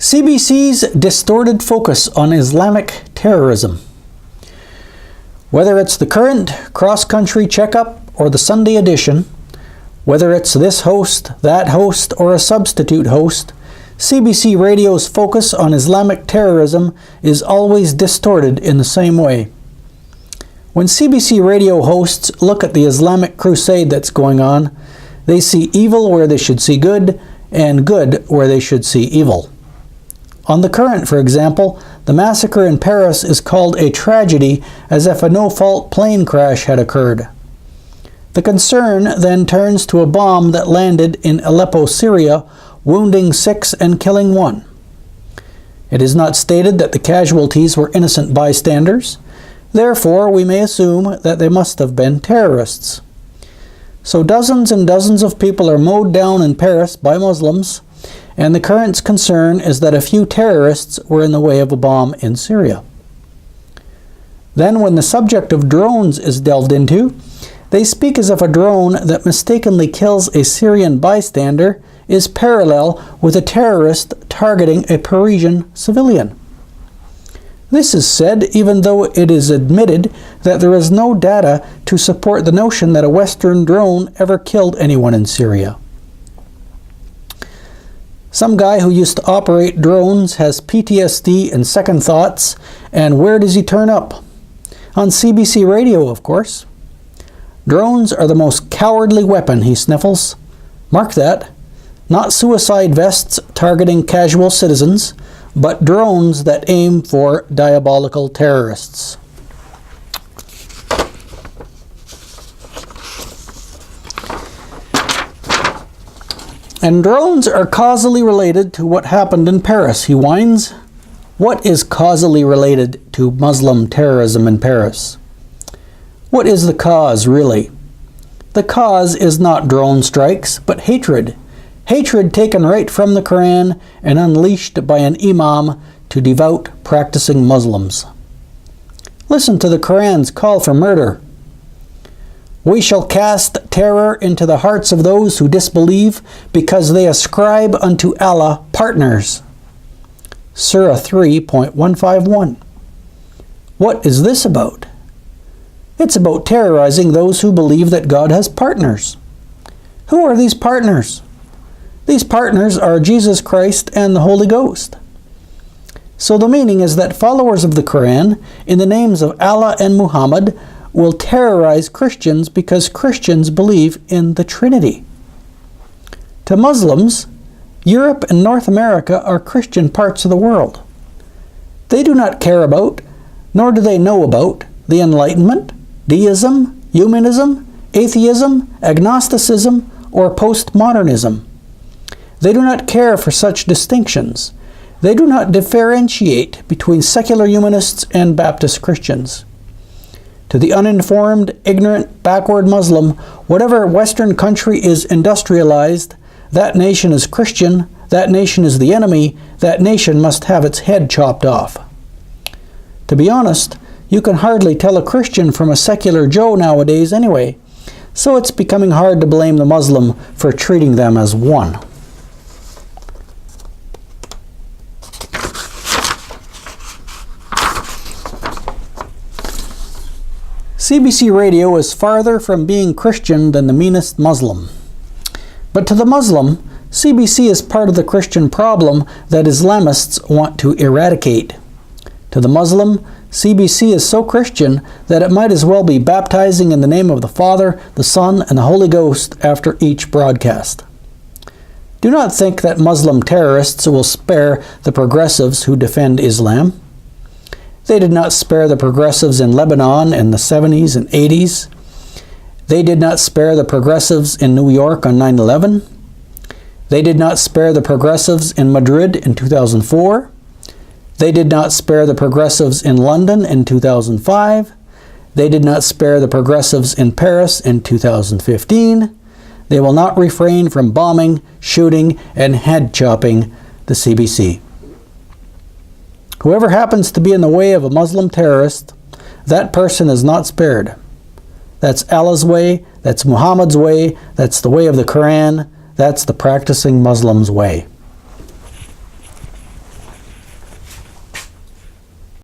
CBC's distorted focus on Islamic terrorism. Whether it's the current cross-country checkup or the Sunday edition, whether it's this host, that host, or a substitute host, CBC Radio's focus on Islamic terrorism is always distorted in the same way. When CBC Radio hosts look at the Islamic crusade that's going on, they see evil where they should see good, and good where they should see evil. On The Current, for example, the massacre in Paris is called a tragedy as if a no-fault plane crash had occurred. The concern then turns to a bomb that landed in Aleppo, Syria, wounding 6 and killing 1. It is not stated that the casualties were innocent bystanders. Therefore, we may assume that they must have been terrorists. So dozens and dozens of people are mowed down in Paris by Muslims, and the Current's concern is that a few terrorists were in the way of a bomb in Syria. Then when the subject of drones is delved into, they speak as if a drone that mistakenly kills a Syrian bystander is parallel with a terrorist targeting a Parisian civilian. This is said even though it is admitted that there is no data to support the notion that a Western drone ever killed anyone in Syria. Some guy who used to operate drones has PTSD and second thoughts, and where does he turn up? On CBC Radio, of course. Drones are the most cowardly weapon, he sniffles. Mark that. Not suicide vests targeting casual citizens, but drones that aim for diabolical terrorists. And drones are causally related to what happened in Paris, he whines. What is causally related to Muslim terrorism in Paris? What is the cause, really? The cause is not drone strikes, but hatred. Hatred taken right from the Quran and unleashed by an imam to devout, practicing Muslims. Listen to the Quran's call for murder. We shall cast terror into the hearts of those who disbelieve because they ascribe unto Allah partners. Surah 3.151. What is this about? It's about terrorizing those who believe that God has partners. Who are these partners? These partners are Jesus Christ and the Holy Ghost. So the meaning is that followers of the Quran, in the names of Allah and Muhammad, will terrorize Christians because Christians believe in the Trinity. To Muslims, Europe and North America are Christian parts of the world. They do not care about, nor do they know about, the Enlightenment, deism, humanism, atheism, agnosticism, or postmodernism. They do not care for such distinctions. They do not differentiate between secular humanists and Baptist Christians. To the uninformed, ignorant, backward Muslim, whatever Western country is industrialized, that nation is Christian, that nation is the enemy, that nation must have its head chopped off. To be honest, you can hardly tell a Christian from a secular Joe nowadays anyway, so it's becoming hard to blame the Muslim for treating them as one. CBC Radio is farther from being Christian than the meanest Muslim. But to the Muslim, CBC is part of the Christian problem that Islamists want to eradicate. To the Muslim, CBC is so Christian that it might as well be baptizing in the name of the Father, the Son, and the Holy Ghost after each broadcast. Do not think that Muslim terrorists will spare the progressives who defend Islam. They did not spare the progressives in Lebanon in the 70s and 80s. They did not spare the progressives in New York on 9/11. They did not spare the progressives in Madrid in 2004. They did not spare the progressives in London in 2005. They did not spare the progressives in Paris in 2015. They will not refrain from bombing, shooting, and head chopping the CBC. Whoever happens to be in the way of a Muslim terrorist, that person is not spared. That's Allah's way, that's Muhammad's way, that's the way of the Quran, that's the practicing Muslim's way.